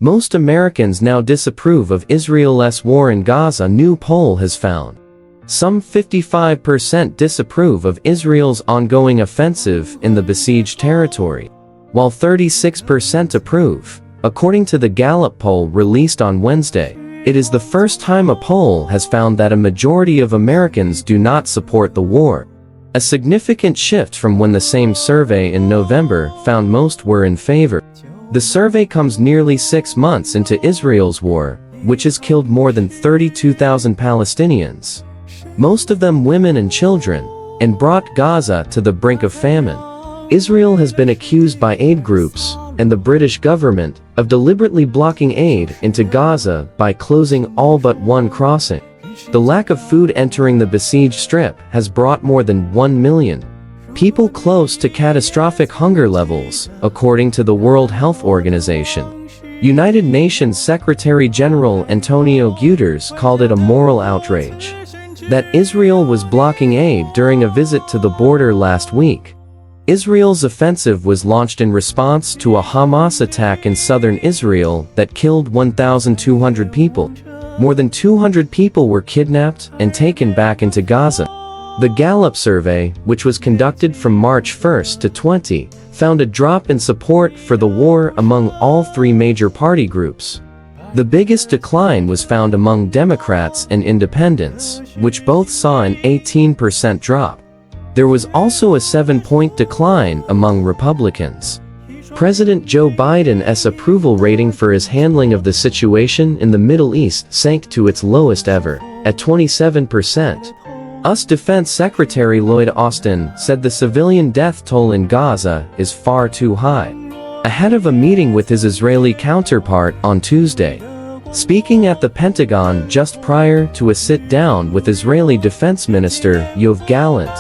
Most Americans now disapprove of Israel's war in Gaza, new poll has found. Some 55% disapprove of Israel's ongoing offensive in the besieged territory, while 36% approve. According to the Gallup poll released on Wednesday, it is the first time a poll has found that a majority of Americans do not support the war. A significant shift from when the same survey in November found most were in favor. The survey comes nearly 6 months into Israel's war, which has killed more than 32,000 Palestinians, most of them women and children, and brought Gaza to the brink of famine. Israel has been accused by aid groups and the British government of deliberately blocking aid into Gaza by closing all but one crossing. The lack of food entering the besieged strip has brought more than 1 million people close to catastrophic hunger levels, according to the World Health Organization. United Nations Secretary General Antonio Guterres called it a moral outrage that Israel was blocking aid during a visit to the border last week. Israel's offensive was launched in response to a Hamas attack in southern Israel that killed 1,200 people. More than 200 people were kidnapped and taken back into Gaza. The Gallup survey, which was conducted from March 1 to 20, found a drop in support for the war among all three major party groups. The biggest decline was found among Democrats and Independents, which both saw an 18% drop. There was also a 7-point decline among Republicans. President Joe Biden's approval rating for his handling of the situation in the Middle East sank to its lowest ever, at 27%. US Defense Secretary Lloyd Austin said the civilian death toll in Gaza is far too high, ahead of a meeting with his Israeli counterpart on Tuesday. Speaking at the Pentagon just prior to a sit-down with Israeli Defense Minister Yoav Gallant,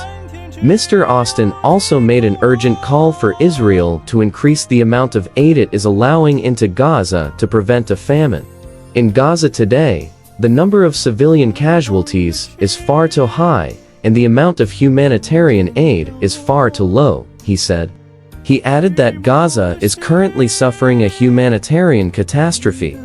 Mr. Austin also made an urgent call for Israel to increase the amount of aid it is allowing into Gaza to prevent a famine. In Gaza today, the number of civilian casualties is far too high, and the amount of humanitarian aid is far too low, he said. He added that Gaza is currently suffering a humanitarian catastrophe,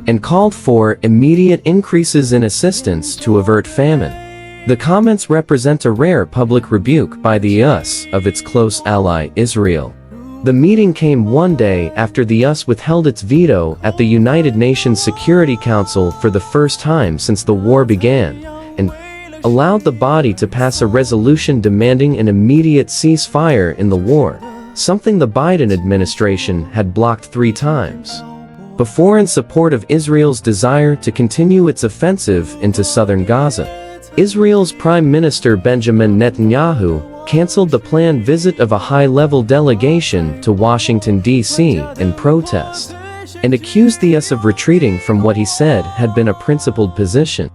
and called for immediate increases in assistance to avert famine. The comments represent a rare public rebuke by the US of its close ally Israel. The meeting came one day after the US withheld its veto at the United Nations Security Council for the first time since the war began, and allowed the body to pass a resolution demanding an immediate ceasefire in the war, something the Biden administration had blocked 3 times before in support of Israel's desire to continue its offensive into southern Gaza. Israel's Prime Minister Benjamin Netanyahu canceled the planned visit of a high-level delegation to Washington, D.C. in protest, and accused the US of retreating from what he said had been a principled position.